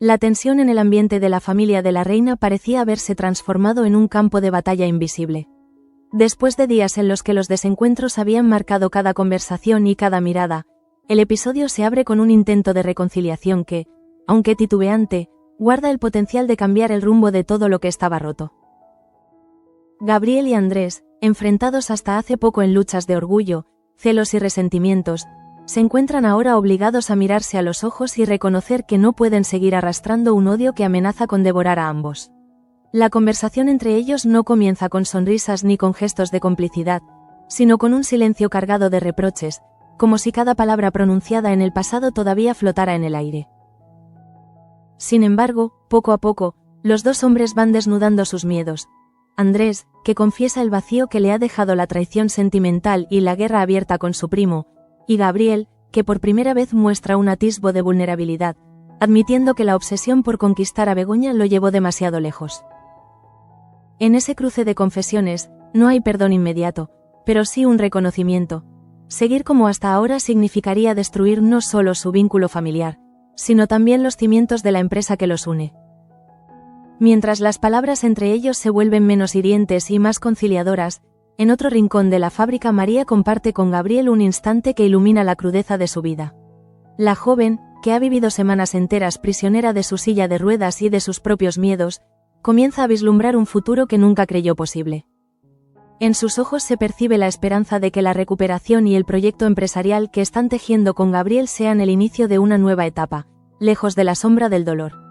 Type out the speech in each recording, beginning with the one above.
La tensión en el ambiente de la familia de la reina parecía haberse transformado en un campo de batalla invisible. Después de días en los que los desencuentros habían marcado cada conversación y cada mirada, el episodio se abre con un intento de reconciliación que, aunque titubeante, guarda el potencial de cambiar el rumbo de todo lo que estaba roto. Gabriel y Andrés, enfrentados hasta hace poco en luchas de orgullo, celos y resentimientos, se encuentran ahora obligados a mirarse a los ojos y reconocer que no pueden seguir arrastrando un odio que amenaza con devorar a ambos. La conversación entre ellos no comienza con sonrisas ni con gestos de complicidad, sino con un silencio cargado de reproches, como si cada palabra pronunciada en el pasado todavía flotara en el aire. Sin embargo, poco a poco, los dos hombres van desnudando sus miedos. Andrés, que confiesa el vacío que le ha dejado la traición sentimental y la guerra abierta con su primo, y Gabriel, que por primera vez muestra un atisbo de vulnerabilidad, admitiendo que la obsesión por conquistar a Begoña lo llevó demasiado lejos. En ese cruce de confesiones, no hay perdón inmediato, pero sí un reconocimiento. Seguir como hasta ahora significaría destruir no solo su vínculo familiar, sino también los cimientos de la empresa que los une. Mientras las palabras entre ellos se vuelven menos hirientes y más conciliadoras, en otro rincón de la fábrica María comparte con Gabriel un instante que ilumina la crudeza de su vida. La joven, que ha vivido semanas enteras prisionera de su silla de ruedas y de sus propios miedos, comienza a vislumbrar un futuro que nunca creyó posible. En sus ojos se percibe la esperanza de que la recuperación y el proyecto empresarial que están tejiendo con Gabriel sean el inicio de una nueva etapa, lejos de la sombra del dolor.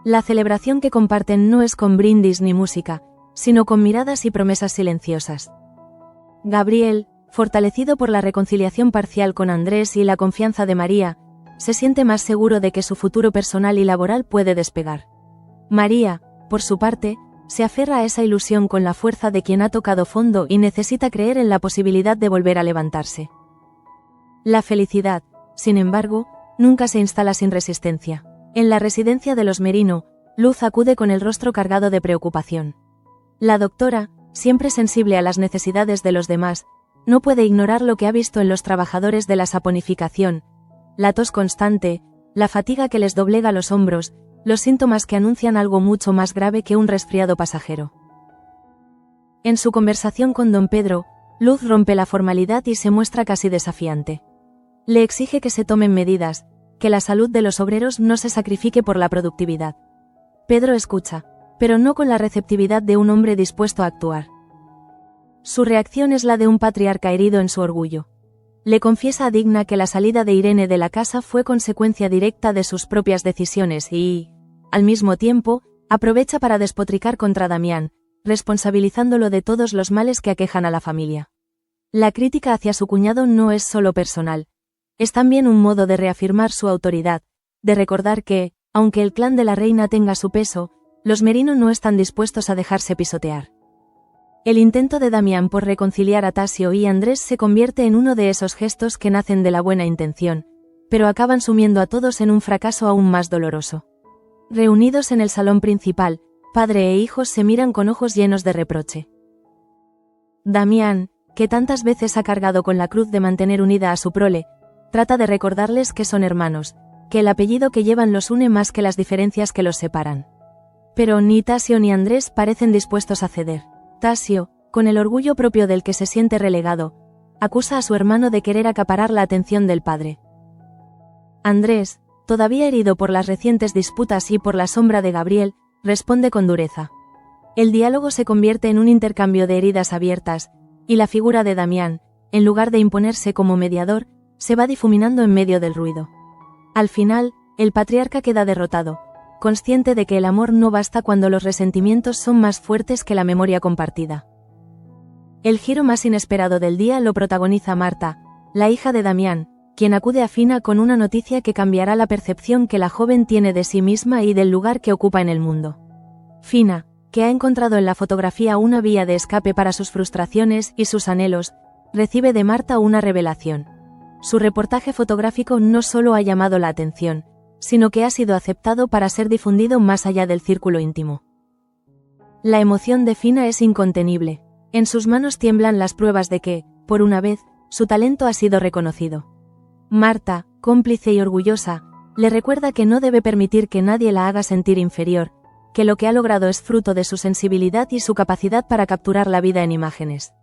La celebración que comparten no es con brindis ni música, sino con miradas y promesas silenciosas. Gabriel, fortalecido por la reconciliación parcial con Andrés y la confianza de María, se siente más seguro de que su futuro personal y laboral puede despegar. María, por su parte, se aferra a esa ilusión con la fuerza de quien ha tocado fondo y necesita creer en la posibilidad de volver a levantarse. La felicidad, sin embargo, nunca se instala sin resistencia. En la residencia de los Merino, Luz acude con el rostro cargado de preocupación. La doctora, siempre sensible a las necesidades de los demás, no puede ignorar lo que ha visto en los trabajadores de la saponificación: la tos constante, la fatiga que les doblega los hombros, los síntomas que anuncian algo mucho más grave que un resfriado pasajero. En su conversación con don Pedro, Luz rompe la formalidad y se muestra casi desafiante. Le exige que se tomen medidas, que la salud de los obreros no se sacrifique por la productividad. Pedro escucha, pero no con la receptividad de un hombre dispuesto a actuar. Su reacción es la de un patriarca herido en su orgullo. Le confiesa a Digna que la salida de Irene de la casa fue consecuencia directa de sus propias decisiones y, al mismo tiempo, aprovecha para despotricar contra Damián, responsabilizándolo de todos los males que aquejan a la familia. La crítica hacia su cuñado no es solo personal, es también un modo de reafirmar su autoridad, de recordar que, aunque el clan de la reina tenga su peso, los Merino no están dispuestos a dejarse pisotear. El intento de Damián por reconciliar a Tasio y Andrés se convierte en uno de esos gestos que nacen de la buena intención, pero acaban sumiendo a todos en un fracaso aún más doloroso. Reunidos en el salón principal, padre e hijos se miran con ojos llenos de reproche. Damián, que tantas veces ha cargado con la cruz de mantener unida a su prole, trata de recordarles que son hermanos, que el apellido que llevan los une más que las diferencias que los separan. Pero ni Tasio ni Andrés parecen dispuestos a ceder. Tasio, con el orgullo propio del que se siente relegado, acusa a su hermano de querer acaparar la atención del padre. Andrés, todavía herido por las recientes disputas y por la sombra de Gabriel, responde con dureza. El diálogo se convierte en un intercambio de heridas abiertas, y la figura de Damián, en lugar de imponerse como mediador, se va difuminando en medio del ruido. Al final, el patriarca queda derrotado, consciente de que el amor no basta cuando los resentimientos son más fuertes que la memoria compartida. El giro más inesperado del día lo protagoniza Marta, la hija de Damián, quien acude a Fina con una noticia que cambiará la percepción que la joven tiene de sí misma y del lugar que ocupa en el mundo. Fina, que ha encontrado en la fotografía una vía de escape para sus frustraciones y sus anhelos, recibe de Marta una revelación. Su reportaje fotográfico no solo ha llamado la atención, sino que ha sido aceptado para ser difundido más allá del círculo íntimo. La emoción de Fina es incontenible. En sus manos tiemblan las pruebas de que, por una vez, su talento ha sido reconocido. Marta, cómplice y orgullosa, Le recuerda que no debe permitir que nadie la haga sentir inferior, que lo que ha logrado es fruto de su sensibilidad y su capacidad para capturar la vida en imágenes.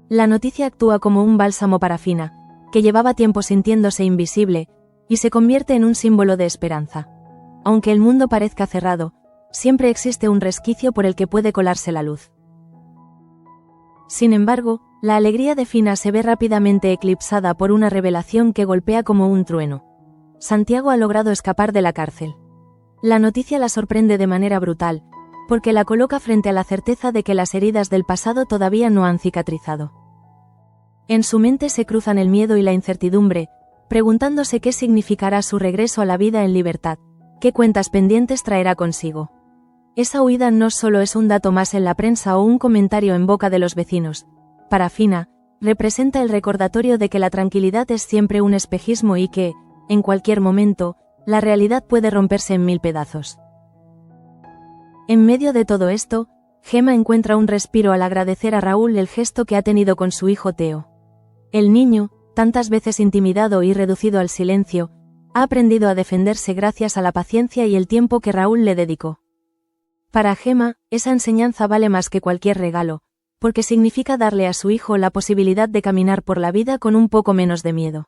La noticia actúa como un bálsamo para Fina, que llevaba tiempo sintiéndose invisible, y se convierte en un símbolo de esperanza. Aunque el mundo parezca cerrado, siempre existe un resquicio por el que puede colarse la luz. Sin embargo, la alegría de Fina se ve rápidamente eclipsada por una revelación que golpea como un trueno. Santiago ha logrado escapar de la cárcel. La noticia la sorprende de manera brutal, porque la coloca frente a la certeza de que las heridas del pasado todavía no han cicatrizado. En su mente se cruzan el miedo y la incertidumbre, preguntándose qué significará su regreso a la vida en libertad, qué cuentas pendientes traerá consigo. Esa huida no solo es un dato más en la prensa o un comentario en boca de los vecinos. Para Fina, representa el recordatorio de que la tranquilidad es siempre un espejismo y que, en cualquier momento, la realidad puede romperse en mil pedazos. En medio de todo esto, Gemma encuentra un respiro al agradecer a Raúl el gesto que ha tenido con su hijo Teo. El niño, tantas veces intimidado y reducido al silencio, ha aprendido a defenderse gracias a la paciencia y el tiempo que Raúl le dedicó. Para Gemma, esa enseñanza vale más que cualquier regalo, porque significa darle a su hijo la posibilidad de caminar por la vida con un poco menos de miedo.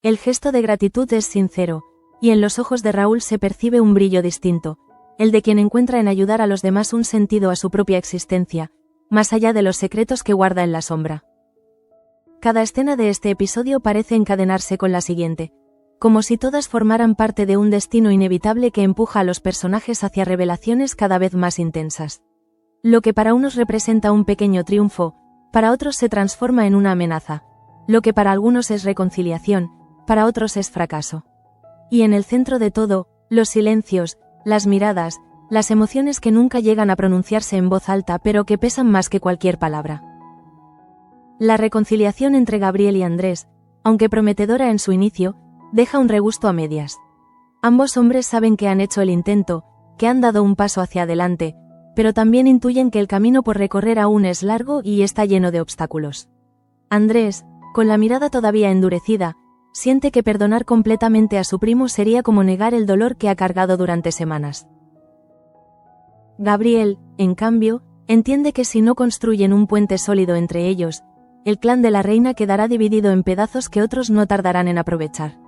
El gesto de gratitud es sincero, y en los ojos de Raúl se percibe un brillo distinto, el de quien encuentra en ayudar a los demás un sentido a su propia existencia, más allá de los secretos que guarda en la sombra. Cada escena de este episodio parece encadenarse con la siguiente, como si todas formaran parte de un destino inevitable que empuja a los personajes hacia revelaciones cada vez más intensas. Lo que para unos representa un pequeño triunfo, para otros se transforma en una amenaza. Lo que para algunos es reconciliación, para otros es fracaso. Y en el centro de todo, los silencios, las miradas, las emociones que nunca llegan a pronunciarse en voz alta pero que pesan más que cualquier palabra. La reconciliación entre Gabriel y Andrés, aunque prometedora en su inicio, deja un regusto a medias. Ambos hombres saben que han hecho el intento, que han dado un paso hacia adelante, pero también intuyen que el camino por recorrer aún es largo y está lleno de obstáculos. Andrés, con la mirada todavía endurecida, siente que perdonar completamente a su primo sería como negar el dolor que ha cargado durante semanas. Gabriel, en cambio, entiende que si no construyen un puente sólido entre ellos, el clan de la reina quedará dividido en pedazos que otros no tardarán en aprovechar.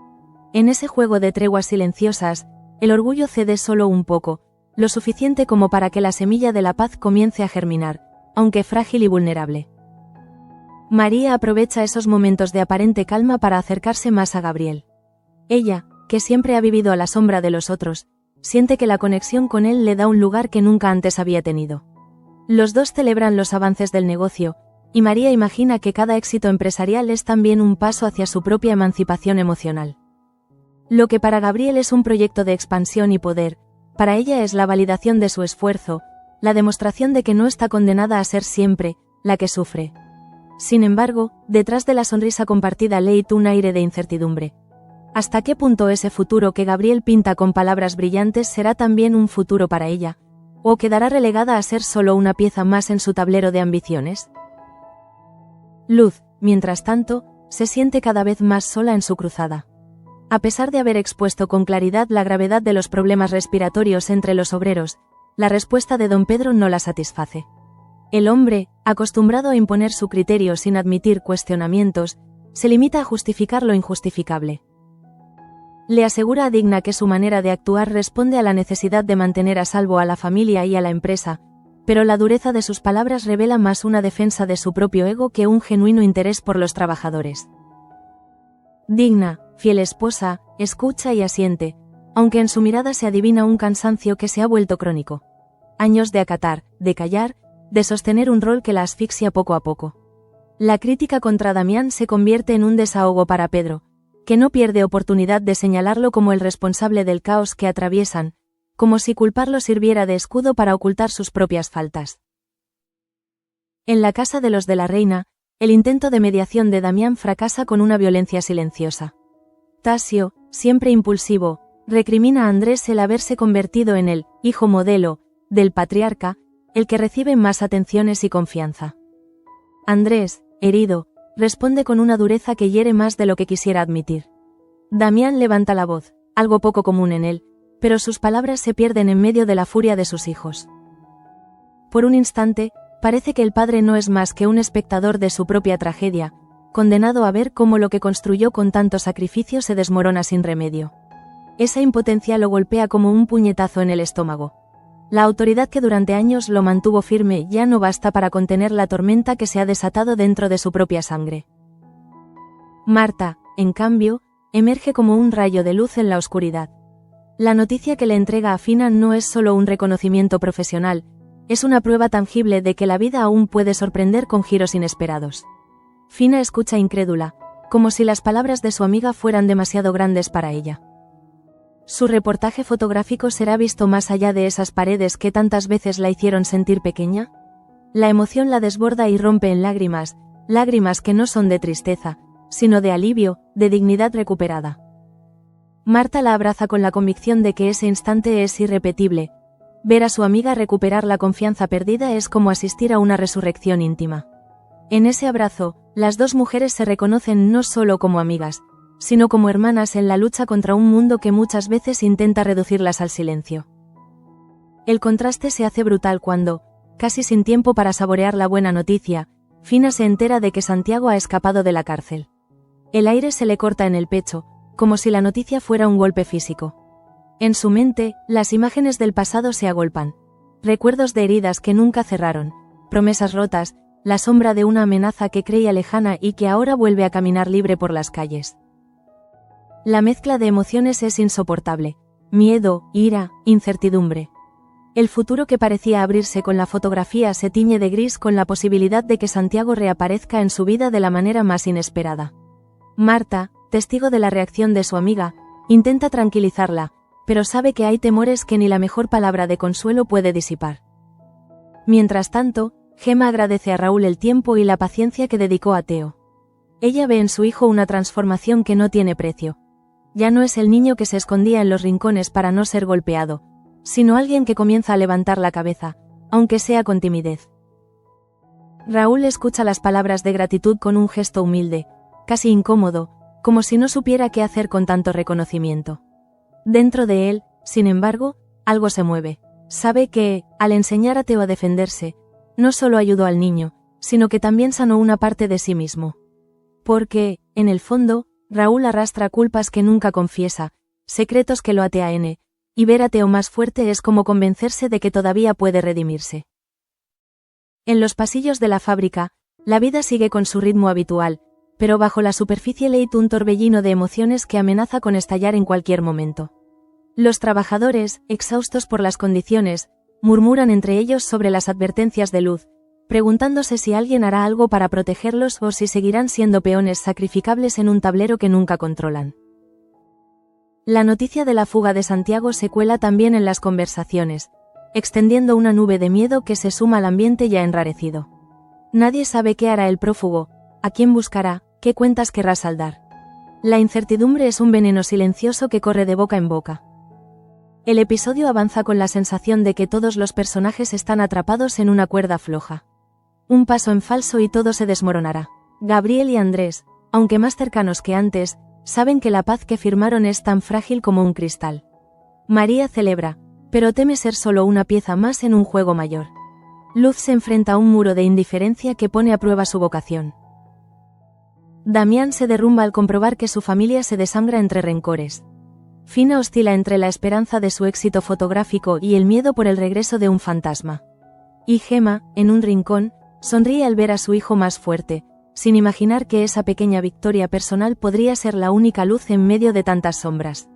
En ese juego de treguas silenciosas, el orgullo cede solo un poco, lo suficiente como para que la semilla de la paz comience a germinar, aunque frágil y vulnerable. María aprovecha esos momentos de aparente calma para acercarse más a Gabriel. Ella, que siempre ha vivido a la sombra de los otros, siente que la conexión con él le da un lugar que nunca antes había tenido. Los dos celebran los avances del negocio, y María imagina que cada éxito empresarial es también un paso hacia su propia emancipación emocional. Lo que para Gabriel es un proyecto de expansión y poder, para ella es la validación de su esfuerzo, la demostración de que no está condenada a ser siempre la que sufre. Sin embargo, detrás de la sonrisa compartida leí un aire de incertidumbre. ¿Hasta qué punto ese futuro que Gabriel pinta con palabras brillantes será también un futuro para ella? ¿O quedará relegada a ser solo una pieza más en su tablero de ambiciones? Luz, mientras tanto, se siente cada vez más sola en su cruzada. A pesar de haber expuesto con claridad la gravedad de los problemas respiratorios entre los obreros, la respuesta de don Pedro no la satisface. El hombre, acostumbrado a imponer su criterio sin admitir cuestionamientos, se limita a justificar lo injustificable. Le asegura a Digna que su manera de actuar responde a la necesidad de mantener a salvo a la familia y a la empresa, pero la dureza de sus palabras revela más una defensa de su propio ego que un genuino interés por los trabajadores. Digna, fiel esposa, escucha y asiente, aunque en su mirada se adivina un cansancio que se ha vuelto crónico. Años de acatar, de callar, de sostener un rol que la asfixia poco a poco. La crítica contra Damián se convierte en un desahogo para Pedro, que no pierde oportunidad de señalarlo como el responsable del caos que atraviesan, como si culparlo sirviera de escudo para ocultar sus propias faltas. En la casa de los de la reina, el intento de mediación de Damián fracasa con una violencia silenciosa. Tasio, siempre impulsivo, recrimina a Andrés el haberse convertido en el hijo modelo del patriarca, el que recibe más atenciones y confianza. Andrés, herido, responde con una dureza que hiere más de lo que quisiera admitir. Damián levanta la voz, algo poco común en él, pero sus palabras se pierden en medio de la furia de sus hijos. Por un instante, parece que el padre no es más que un espectador de su propia tragedia, condenado a ver cómo lo que construyó con tanto sacrificio se desmorona sin remedio. Esa impotencia lo golpea como un puñetazo en el estómago. La autoridad que durante años lo mantuvo firme ya no basta para contener la tormenta que se ha desatado dentro de su propia sangre. Marta, en cambio, emerge como un rayo de luz en la oscuridad. La noticia que le entrega a Fina no es solo un reconocimiento profesional, es una prueba tangible de que la vida aún puede sorprender con giros inesperados. Fina escucha incrédula, como si las palabras de su amiga fueran demasiado grandes para ella. Su reportaje fotográfico será visto más allá de esas paredes que tantas veces la hicieron sentir pequeña. La emoción la desborda y rompe en lágrimas, lágrimas que no son de tristeza, sino de alivio, de dignidad recuperada. Marta la abraza con la convicción de que ese instante es irrepetible. Ver a su amiga recuperar la confianza perdida es como asistir a una resurrección íntima. En ese abrazo, las dos mujeres se reconocen no solo como amigas, sino como hermanas en la lucha contra un mundo que muchas veces intenta reducirlas al silencio. El contraste se hace brutal cuando, casi sin tiempo para saborear la buena noticia, Fina se entera de que Santiago ha escapado de la cárcel. El aire se le corta en el pecho, como si la noticia fuera un golpe físico. En su mente, las imágenes del pasado se agolpan. Recuerdos de heridas que nunca cerraron, promesas rotas, la sombra de una amenaza que creía lejana y que ahora vuelve a caminar libre por las calles. La mezcla de emociones es insoportable. Miedo, ira, incertidumbre. El futuro que parecía abrirse con la fotografía se tiñe de gris con la posibilidad de que Santiago reaparezca en su vida de la manera más inesperada. Marta, testigo de la reacción de su amiga, intenta tranquilizarla, pero sabe que hay temores que ni la mejor palabra de consuelo puede disipar. Mientras tanto, Gemma agradece a Raúl el tiempo y la paciencia que dedicó a Teo. Ella ve en su hijo una transformación que no tiene precio. Ya no es el niño que se escondía en los rincones para no ser golpeado, sino alguien que comienza a levantar la cabeza, aunque sea con timidez. Raúl escucha las palabras de gratitud con un gesto humilde, casi incómodo, como si no supiera qué hacer con tanto reconocimiento. Dentro de él, sin embargo, algo se mueve. Sabe que, al enseñar a Teo a defenderse, no solo ayudó al niño, sino que también sanó una parte de sí mismo. Porque, en el fondo, Raúl arrastra culpas que nunca confiesa, secretos que lo atean, y ver a Teo más fuerte es como convencerse de que todavía puede redimirse. En los pasillos de la fábrica, la vida sigue con su ritmo habitual, pero bajo la superficie leita un torbellino de emociones que amenaza con estallar en cualquier momento. Los trabajadores, exhaustos por las condiciones, murmuran entre ellos sobre las advertencias de luz, preguntándose si alguien hará algo para protegerlos o si seguirán siendo peones sacrificables en un tablero que nunca controlan. La noticia de la fuga de Santiago se cuela también en las conversaciones, extendiendo una nube de miedo que se suma al ambiente ya enrarecido. Nadie sabe qué hará el prófugo, a quién buscará, qué cuentas querrá saldar. La incertidumbre es un veneno silencioso que corre de boca en boca. El episodio avanza con la sensación de que todos los personajes están atrapados en una cuerda floja. Un paso en falso y todo se desmoronará. Gabriel y Andrés, aunque más cercanos que antes, saben que la paz que firmaron es tan frágil como un cristal. María celebra, pero teme ser solo una pieza más en un juego mayor. Luz se enfrenta a un muro de indiferencia que pone a prueba su vocación. Damián se derrumba al comprobar que su familia se desangra entre rencores. Fina oscila entre la esperanza de su éxito fotográfico y el miedo por el regreso de un fantasma. Y Gemma, en un rincón, sonríe al ver a su hijo más fuerte, sin imaginar que esa pequeña victoria personal podría ser la única luz en medio de tantas sombras.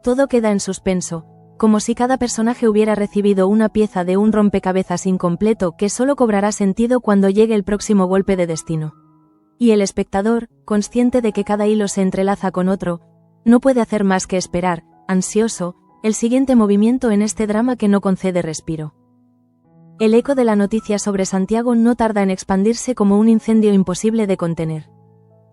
Todo queda en suspenso, como si cada personaje hubiera recibido una pieza de un rompecabezas incompleto que solo cobrará sentido cuando llegue el próximo golpe de destino. Y el espectador, consciente de que cada hilo se entrelaza con otro, no puede hacer más que esperar, ansioso, el siguiente movimiento en este drama que no concede respiro. El eco de la noticia sobre Santiago no tarda en expandirse como un incendio imposible de contener.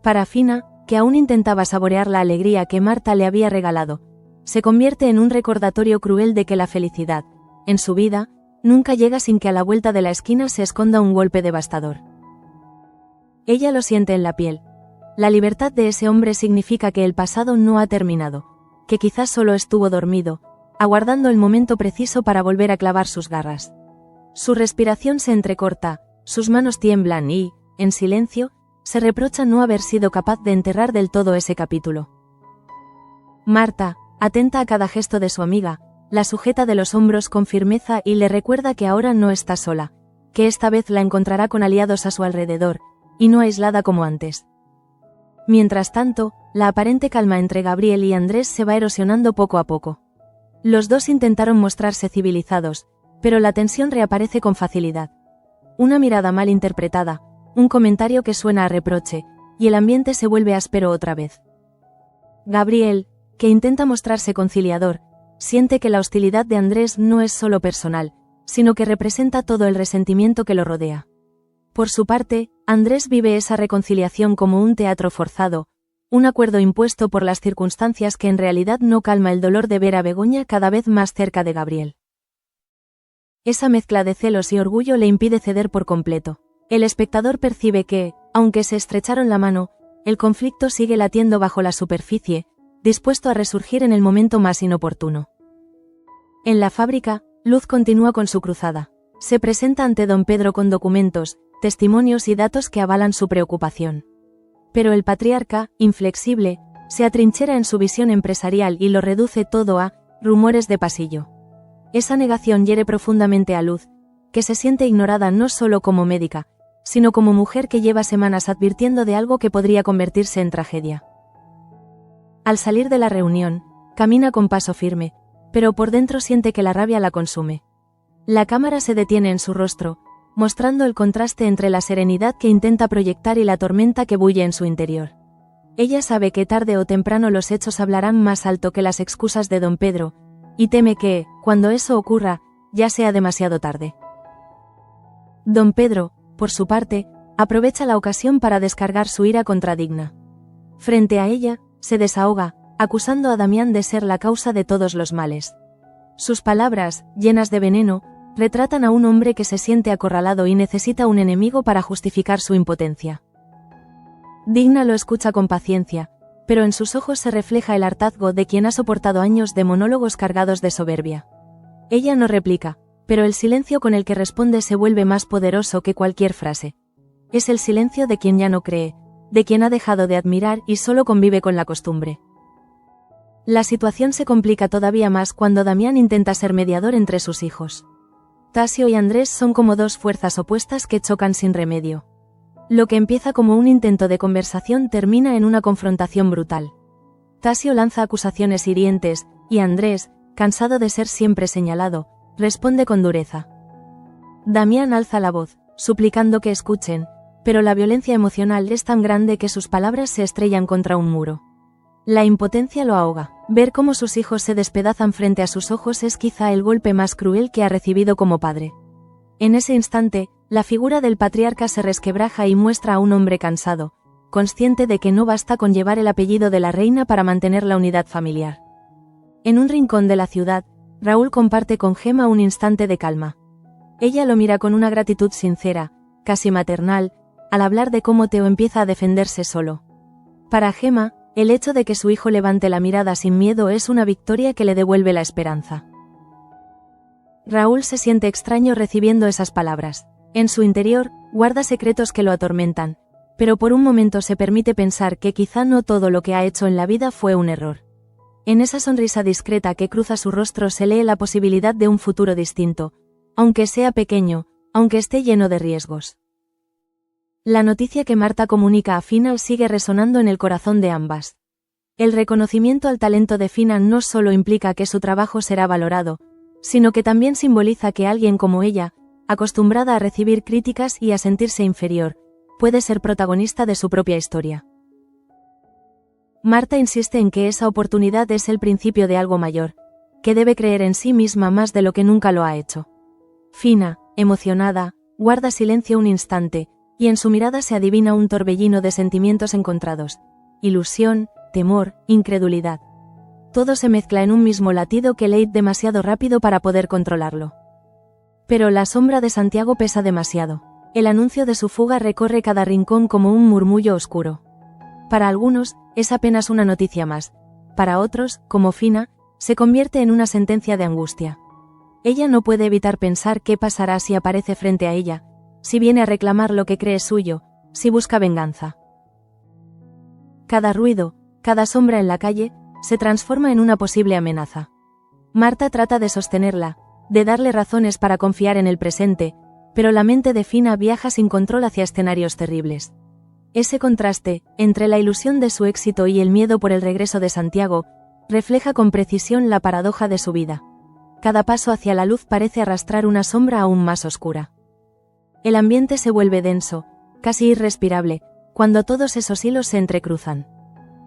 Para Fina, que aún intentaba saborear la alegría que Marta le había regalado, se convierte en un recordatorio cruel de que la felicidad, en su vida, nunca llega sin que a la vuelta de la esquina se esconda un golpe devastador. Ella lo siente en la piel. La libertad de ese hombre significa que el pasado no ha terminado, que quizás solo estuvo dormido, aguardando el momento preciso para volver a clavar sus garras. Su respiración se entrecorta, sus manos tiemblan y, en silencio, se reprocha no haber sido capaz de enterrar del todo ese capítulo. Marta, atenta a cada gesto de su amiga, la sujeta de los hombros con firmeza y le recuerda que ahora no está sola, que esta vez la encontrará con aliados a su alrededor, y no aislada como antes. Mientras tanto, la aparente calma entre Gabriel y Andrés se va erosionando poco a poco. Los dos intentaron mostrarse civilizados, pero la tensión reaparece con facilidad. Una mirada mal interpretada, un comentario que suena a reproche, y el ambiente se vuelve áspero otra vez. Gabriel, que intenta mostrarse conciliador, siente que la hostilidad de Andrés no es solo personal, sino que representa todo el resentimiento que lo rodea. Por su parte, Andrés vive esa reconciliación como un teatro forzado, un acuerdo impuesto por las circunstancias que en realidad no calma el dolor de ver a Begoña cada vez más cerca de Gabriel. Esa mezcla de celos y orgullo le impide ceder por completo. El espectador percibe que, aunque se estrecharon la mano, el conflicto sigue latiendo bajo la superficie, dispuesto a resurgir en el momento más inoportuno. En la fábrica, Luz continúa con su cruzada. Se presenta ante don Pedro con documentos, testimonios y datos que avalan su preocupación. Pero el patriarca, inflexible, se atrinchera en su visión empresarial y lo reduce todo a rumores de pasillo. Esa negación hiere profundamente a Luz, que se siente ignorada no solo como médica, sino como mujer que lleva semanas advirtiendo de algo que podría convertirse en tragedia. Al salir de la reunión, camina con paso firme, pero por dentro siente que la rabia la consume. La cámara se detiene en su rostro, mostrando el contraste entre la serenidad que intenta proyectar y la tormenta que bulle en su interior. Ella sabe que tarde o temprano los hechos hablarán más alto que las excusas de don Pedro, y teme que, cuando eso ocurra, ya sea demasiado tarde. Don Pedro, por su parte, aprovecha la ocasión para descargar su ira contra Digna. Frente a ella, se desahoga, acusando a Damián de ser la causa de todos los males. Sus palabras, llenas de veneno, retratan a un hombre que se siente acorralado y necesita un enemigo para justificar su impotencia. Digna lo escucha con paciencia, pero en sus ojos se refleja el hartazgo de quien ha soportado años de monólogos cargados de soberbia. Ella no replica, pero el silencio con el que responde se vuelve más poderoso que cualquier frase. Es el silencio de quien ya no cree, de quien ha dejado de admirar y solo convive con la costumbre. La situación se complica todavía más cuando Damián intenta ser mediador entre sus hijos. Tasio y Andrés son como dos fuerzas opuestas que chocan sin remedio. Lo que empieza como un intento de conversación termina en una confrontación brutal. Tasio lanza acusaciones hirientes, y Andrés, cansado de ser siempre señalado, responde con dureza. Damián alza la voz, suplicando que escuchen, pero la violencia emocional es tan grande que sus palabras se estrellan contra un muro. La impotencia lo ahoga. Ver cómo sus hijos se despedazan frente a sus ojos es quizá el golpe más cruel que ha recibido como padre. En ese instante, la figura del patriarca se resquebraja y muestra a un hombre cansado, consciente de que no basta con llevar el apellido de la reina para mantener la unidad familiar. En un rincón de la ciudad, Raúl comparte con Gemma un instante de calma. Ella lo mira con una gratitud sincera, casi maternal, al hablar de cómo Teo empieza a defenderse solo. Para Gemma, el hecho de que su hijo levante la mirada sin miedo es una victoria que le devuelve la esperanza. Raúl se siente extraño recibiendo esas palabras. En su interior, guarda secretos que lo atormentan, pero por un momento se permite pensar que quizá no todo lo que ha hecho en la vida fue un error. En esa sonrisa discreta que cruza su rostro se lee la posibilidad de un futuro distinto, aunque sea pequeño, aunque esté lleno de riesgos. La noticia que Marta comunica a Fina sigue resonando en el corazón de ambas. El reconocimiento al talento de Fina no solo implica que su trabajo será valorado, sino que también simboliza que alguien como ella, acostumbrada a recibir críticas y a sentirse inferior, puede ser protagonista de su propia historia. Marta insiste en que esa oportunidad es el principio de algo mayor, que debe creer en sí misma más de lo que nunca lo ha hecho. Fina, emocionada, guarda silencio un instante, y en su mirada se adivina un torbellino de sentimientos encontrados: ilusión, temor, incredulidad. Todo se mezcla en un mismo latido que late demasiado rápido para poder controlarlo. Pero la sombra de Santiago pesa demasiado. El anuncio de su fuga recorre cada rincón como un murmullo oscuro. Para algunos, es apenas una noticia más, para otros, como Fina, se convierte en una sentencia de angustia. Ella no puede evitar pensar qué pasará si aparece frente a ella, si viene a reclamar lo que cree suyo, si busca venganza. Cada ruido, cada sombra en la calle, se transforma en una posible amenaza. Marta trata de sostenerla, de darle razones para confiar en el presente, pero la mente de Fina viaja sin control hacia escenarios terribles. Ese contraste, entre la ilusión de su éxito y el miedo por el regreso de Santiago, refleja con precisión la paradoja de su vida. Cada paso hacia la luz parece arrastrar una sombra aún más oscura. El ambiente se vuelve denso, casi irrespirable, cuando todos esos hilos se entrecruzan.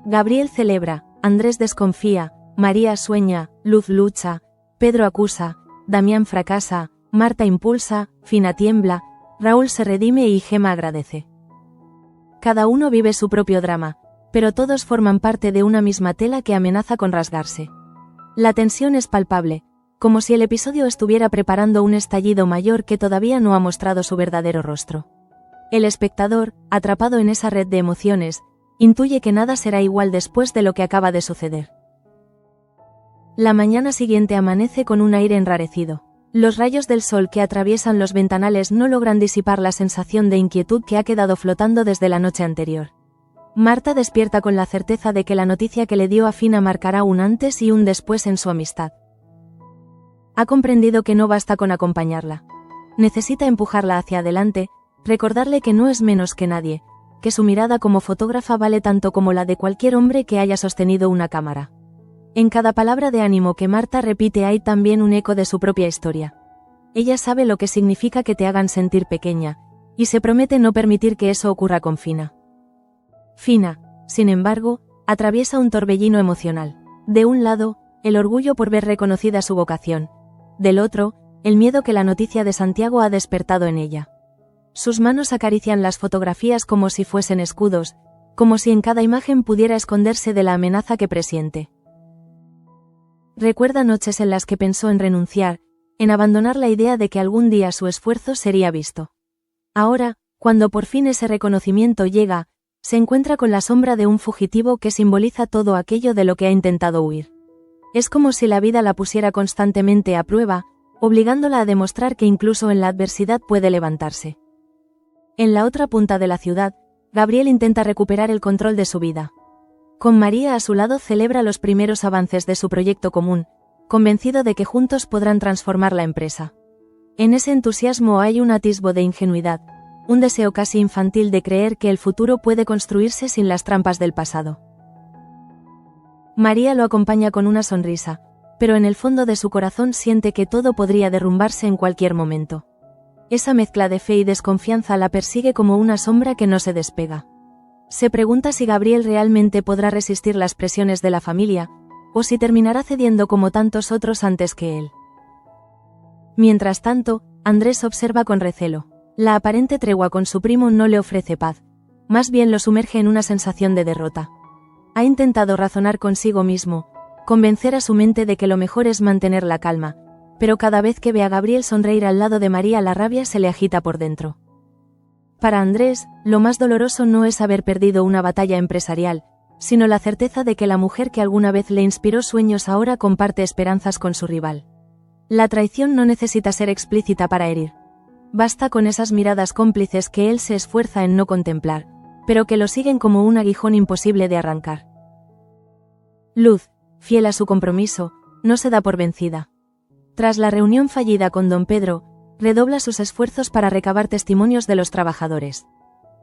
Gabriel celebra, Andrés desconfía, María sueña, Luz lucha, Pedro acusa, Damián fracasa, Marta impulsa, Fina tiembla, Raúl se redime y Gema agradece. Cada uno vive su propio drama, pero todos forman parte de una misma tela que amenaza con rasgarse. La tensión es palpable, como si el episodio estuviera preparando un estallido mayor que todavía no ha mostrado su verdadero rostro. El espectador, atrapado en esa red de emociones, intuye que nada será igual después de lo que acaba de suceder. La mañana siguiente amanece con un aire enrarecido. Los rayos del sol que atraviesan los ventanales no logran disipar la sensación de inquietud que ha quedado flotando desde la noche anterior. Marta despierta con la certeza de que la noticia que le dio a Fina marcará un antes y un después en su amistad. Ha comprendido que no basta con acompañarla. Necesita empujarla hacia adelante, recordarle que no es menos que nadie, que su mirada como fotógrafa vale tanto como la de cualquier hombre que haya sostenido una cámara. En cada palabra de ánimo que Marta repite hay también un eco de su propia historia. Ella sabe lo que significa que te hagan sentir pequeña, y se promete no permitir que eso ocurra con Fina. Fina, sin embargo, atraviesa un torbellino emocional. De un lado, el orgullo por ver reconocida su vocación. Del otro, el miedo que la noticia de Santiago ha despertado en ella. Sus manos acarician las fotografías como si fuesen escudos, como si en cada imagen pudiera esconderse de la amenaza que presiente. Recuerda noches en las que pensó en renunciar, en abandonar la idea de que algún día su esfuerzo sería visto. Ahora, cuando por fin ese reconocimiento llega, se encuentra con la sombra de un fugitivo que simboliza todo aquello de lo que ha intentado huir. Es como si la vida la pusiera constantemente a prueba, obligándola a demostrar que incluso en la adversidad puede levantarse. En la otra punta de la ciudad, Gabriel intenta recuperar el control de su vida. Con María a su lado celebra los primeros avances de su proyecto común, convencido de que juntos podrán transformar la empresa. En ese entusiasmo hay un atisbo de ingenuidad, un deseo casi infantil de creer que el futuro puede construirse sin las trampas del pasado. María lo acompaña con una sonrisa, pero en el fondo de su corazón siente que todo podría derrumbarse en cualquier momento. Esa mezcla de fe y desconfianza la persigue como una sombra que no se despega. Se pregunta si Gabriel realmente podrá resistir las presiones de la familia, o si terminará cediendo como tantos otros antes que él. Mientras tanto, Andrés observa con recelo. La aparente tregua con su primo no le ofrece paz, más bien lo sumerge en una sensación de derrota. Ha intentado razonar consigo mismo, convencer a su mente de que lo mejor es mantener la calma, pero cada vez que ve a Gabriel sonreír al lado de María la rabia se le agita por dentro. Para Andrés, lo más doloroso no es haber perdido una batalla empresarial, sino la certeza de que la mujer que alguna vez le inspiró sueños ahora comparte esperanzas con su rival. La traición no necesita ser explícita para herir. Basta con esas miradas cómplices que él se esfuerza en no contemplar, pero que lo siguen como un aguijón imposible de arrancar. Luz, fiel a su compromiso, no se da por vencida. Tras la reunión fallida con don Pedro, redobla sus esfuerzos para recabar testimonios de los trabajadores.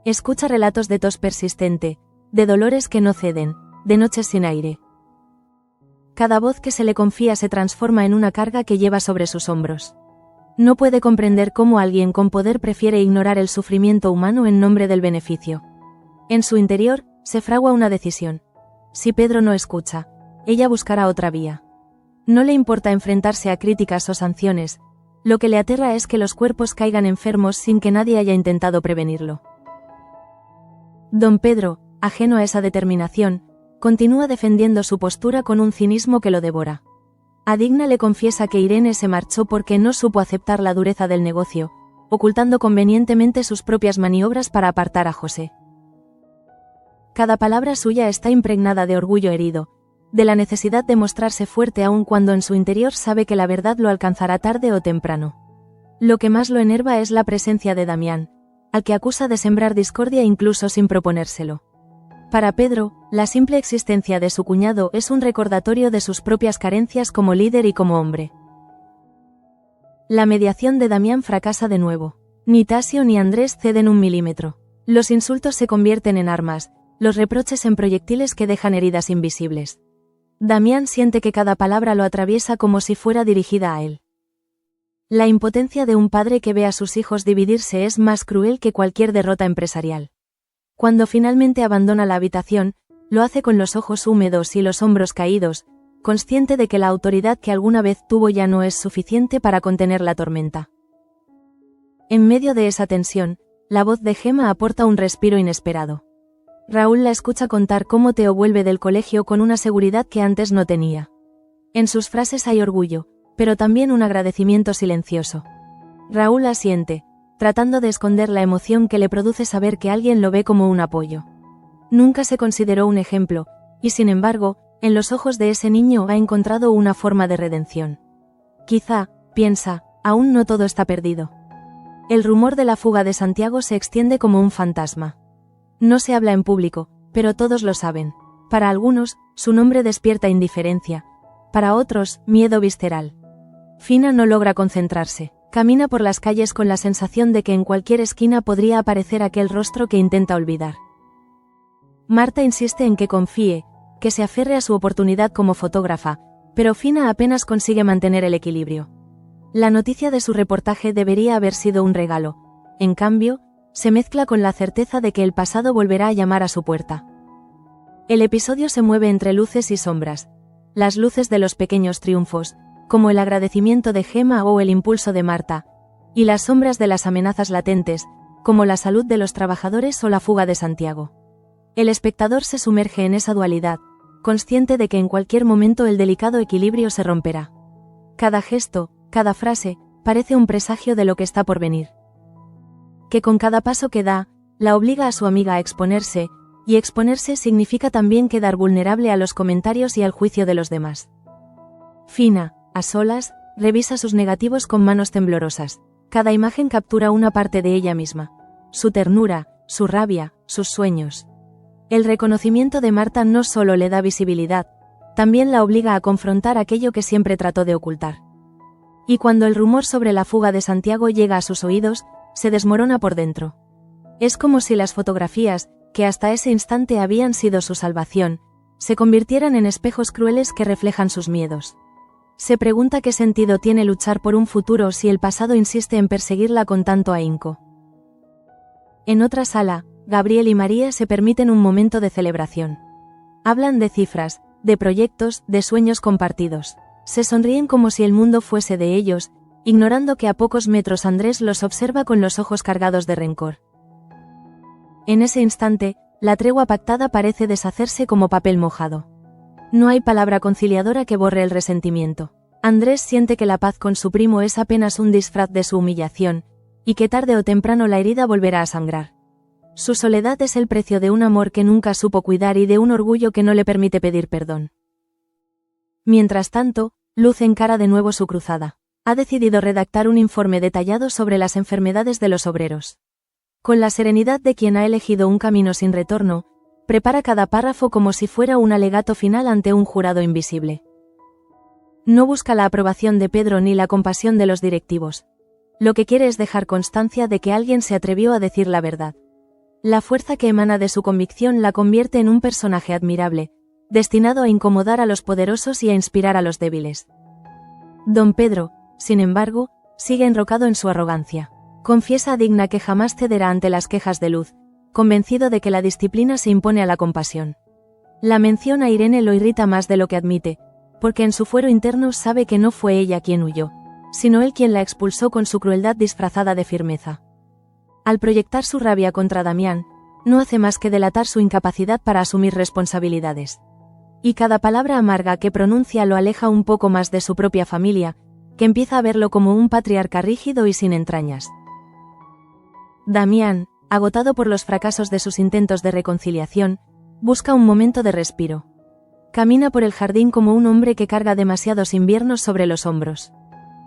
Escucha relatos de tos persistente, de dolores que no ceden, de noches sin aire. Cada voz que se le confía se transforma en una carga que lleva sobre sus hombros. No puede comprender cómo alguien con poder prefiere ignorar el sufrimiento humano en nombre del beneficio. En su interior, se fragua una decisión. Si Pedro no escucha, ella buscará otra vía. No le importa enfrentarse a críticas o sanciones, lo que le aterra es que los cuerpos caigan enfermos sin que nadie haya intentado prevenirlo. Don Pedro, ajeno a esa determinación, continúa defendiendo su postura con un cinismo que lo devora. A Digna le confiesa que Irene se marchó porque no supo aceptar la dureza del negocio, ocultando convenientemente sus propias maniobras para apartar a José. Cada palabra suya está impregnada de orgullo herido, de la necesidad de mostrarse fuerte aun cuando en su interior sabe que la verdad lo alcanzará tarde o temprano. Lo que más lo enerva es la presencia de Damián, al que acusa de sembrar discordia incluso sin proponérselo. Para Pedro, la simple existencia de su cuñado es un recordatorio de sus propias carencias como líder y como hombre. La mediación de Damián fracasa de nuevo. Ni Tasio ni Andrés ceden un milímetro. Los insultos se convierten en armas, los reproches en proyectiles que dejan heridas invisibles. Damián siente que cada palabra lo atraviesa como si fuera dirigida a él. La impotencia de un padre que ve a sus hijos dividirse es más cruel que cualquier derrota empresarial. Cuando finalmente abandona la habitación, lo hace con los ojos húmedos y los hombros caídos, consciente de que la autoridad que alguna vez tuvo ya no es suficiente para contener la tormenta. En medio de esa tensión, la voz de Gemma aporta un respiro inesperado. Raúl la escucha contar cómo Teo vuelve del colegio con una seguridad que antes no tenía. En sus frases hay orgullo, pero también un agradecimiento silencioso. Raúl asiente, tratando de esconder la emoción que le produce saber que alguien lo ve como un apoyo. Nunca se consideró un ejemplo, y sin embargo, en los ojos de ese niño ha encontrado una forma de redención. Quizá, piensa, aún no todo está perdido. El rumor de la fuga de Santiago se extiende como un fantasma. No se habla en público, pero todos lo saben. Para algunos, su nombre despierta indiferencia. Para otros, miedo visceral. Fina no logra concentrarse. Camina por las calles con la sensación de que en cualquier esquina podría aparecer aquel rostro que intenta olvidar. Marta insiste en que confíe, que se aferre a su oportunidad como fotógrafa, pero Fina apenas consigue mantener el equilibrio. La noticia de su reportaje debería haber sido un regalo. En cambio, se mezcla con la certeza de que el pasado volverá a llamar a su puerta. El episodio se mueve entre luces y sombras. Las luces de los pequeños triunfos, como el agradecimiento de Gemma o el impulso de Marta, y las sombras de las amenazas latentes, como la salud de los trabajadores o la fuga de Santiago. El espectador se sumerge en esa dualidad, consciente de que en cualquier momento el delicado equilibrio se romperá. Cada gesto, cada frase, parece un presagio de lo que está por venir. Que con cada paso que da, la obliga a su amiga a exponerse, y exponerse significa también quedar vulnerable a los comentarios y al juicio de los demás. Fina, a solas, revisa sus negativos con manos temblorosas. Cada imagen captura una parte de ella misma. Su ternura, su rabia, sus sueños. El reconocimiento de Marta no solo le da visibilidad, también la obliga a confrontar aquello que siempre trató de ocultar. Y cuando el rumor sobre la fuga de Santiago llega a sus oídos, se desmorona por dentro. Es como si las fotografías, que hasta ese instante habían sido su salvación, se convirtieran en espejos crueles que reflejan sus miedos. Se pregunta qué sentido tiene luchar por un futuro si el pasado insiste en perseguirla con tanto ahínco. En otra sala, Gabriel y María se permiten un momento de celebración. Hablan de cifras, de proyectos, de sueños compartidos. Se sonríen como si el mundo fuese de ellos, ignorando que a pocos metros Andrés los observa con los ojos cargados de rencor. En ese instante, la tregua pactada parece deshacerse como papel mojado. No hay palabra conciliadora que borre el resentimiento. Andrés siente que la paz con su primo es apenas un disfraz de su humillación, y que tarde o temprano la herida volverá a sangrar. Su soledad es el precio de un amor que nunca supo cuidar y de un orgullo que no le permite pedir perdón. Mientras tanto, Luz encara de nuevo su cruzada. Ha decidido redactar un informe detallado sobre las enfermedades de los obreros. Con la serenidad de quien ha elegido un camino sin retorno, prepara cada párrafo como si fuera un alegato final ante un jurado invisible. No busca la aprobación de Pedro ni la compasión de los directivos. Lo que quiere es dejar constancia de que alguien se atrevió a decir la verdad. La fuerza que emana de su convicción la convierte en un personaje admirable, destinado a incomodar a los poderosos y a inspirar a los débiles. Don Pedro, sin embargo, sigue enrocado en su arrogancia. Confiesa a Digna que jamás cederá ante las quejas de Luz, convencido de que la disciplina se impone a la compasión. La mención a Irene lo irrita más de lo que admite, porque en su fuero interno sabe que no fue ella quien huyó, sino él quien la expulsó con su crueldad disfrazada de firmeza. Al proyectar su rabia contra Damián, no hace más que delatar su incapacidad para asumir responsabilidades. Y cada palabra amarga que pronuncia lo aleja un poco más de su propia familia, que empieza a verlo como un patriarca rígido y sin entrañas. Damián, agotado por los fracasos de sus intentos de reconciliación, busca un momento de respiro. Camina por el jardín como un hombre que carga demasiados inviernos sobre los hombros.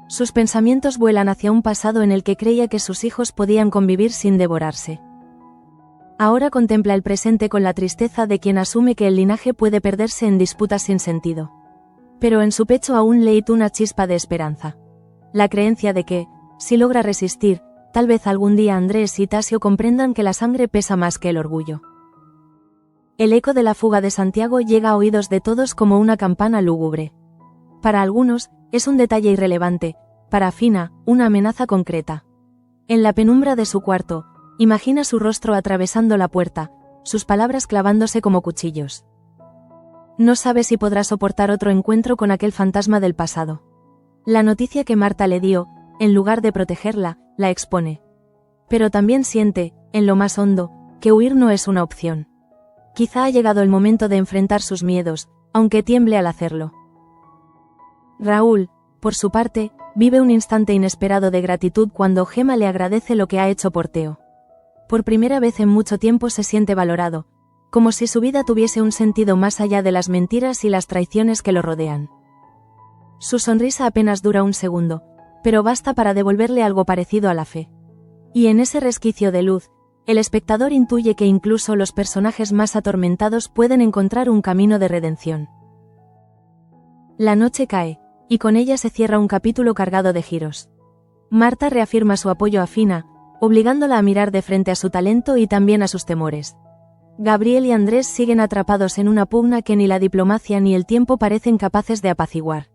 Sus pensamientos vuelan hacia un pasado en el que creía que sus hijos podían convivir sin devorarse. Ahora contempla el presente con la tristeza de quien asume que el linaje puede perderse en disputas sin sentido. Pero en su pecho aún late una chispa de esperanza. La creencia de que, si logra resistir, tal vez algún día Andrés y Tasio comprendan que la sangre pesa más que el orgullo. El eco de la fuga de Santiago llega a oídos de todos como una campana lúgubre. Para algunos, es un detalle irrelevante, para Fina, una amenaza concreta. En la penumbra de su cuarto, imagina su rostro atravesando la puerta, sus palabras clavándose como cuchillos. No sabe si podrá soportar otro encuentro con aquel fantasma del pasado. La noticia que Marta le dio, en lugar de protegerla, la expone. Pero también siente, en lo más hondo, que huir no es una opción. Quizá ha llegado el momento de enfrentar sus miedos, aunque tiemble al hacerlo. Raúl, por su parte, vive un instante inesperado de gratitud cuando Gemma le agradece lo que ha hecho por Teo. Por primera vez en mucho tiempo se siente valorado, como si su vida tuviese un sentido más allá de las mentiras y las traiciones que lo rodean. Su sonrisa apenas dura un segundo, pero basta para devolverle algo parecido a la fe. Y en ese resquicio de luz, el espectador intuye que incluso los personajes más atormentados pueden encontrar un camino de redención. La noche cae, y con ella se cierra un capítulo cargado de giros. Marta reafirma su apoyo a Fina, obligándola a mirar de frente a su talento y también a sus temores. Gabriel y Andrés siguen atrapados en una pugna que ni la diplomacia ni el tiempo parecen capaces de apaciguar.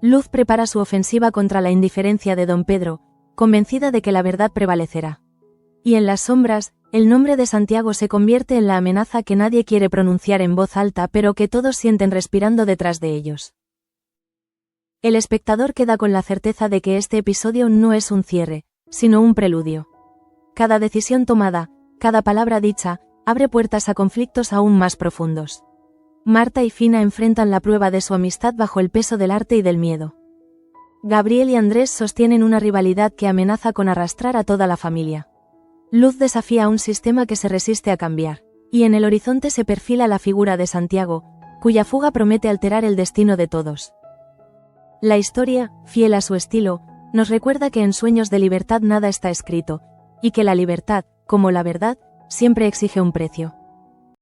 Luz prepara su ofensiva contra la indiferencia de don Pedro, convencida de que la verdad prevalecerá. Y en las sombras, el nombre de Santiago se convierte en la amenaza que nadie quiere pronunciar en voz alta pero que todos sienten respirando detrás de ellos. El espectador queda con la certeza de que este episodio no es un cierre, sino un preludio. Cada decisión tomada, cada palabra dicha, abre puertas a conflictos aún más profundos. Marta y Fina enfrentan la prueba de su amistad bajo el peso del arte y del miedo. Gabriel y Andrés sostienen una rivalidad que amenaza con arrastrar a toda la familia. Luz desafía a un sistema que se resiste a cambiar, y en el horizonte se perfila la figura de Santiago, cuya fuga promete alterar el destino de todos. La historia, fiel a su estilo, nos recuerda que en Sueños de Libertad nada está escrito, y que la libertad, como la verdad, siempre exige un precio.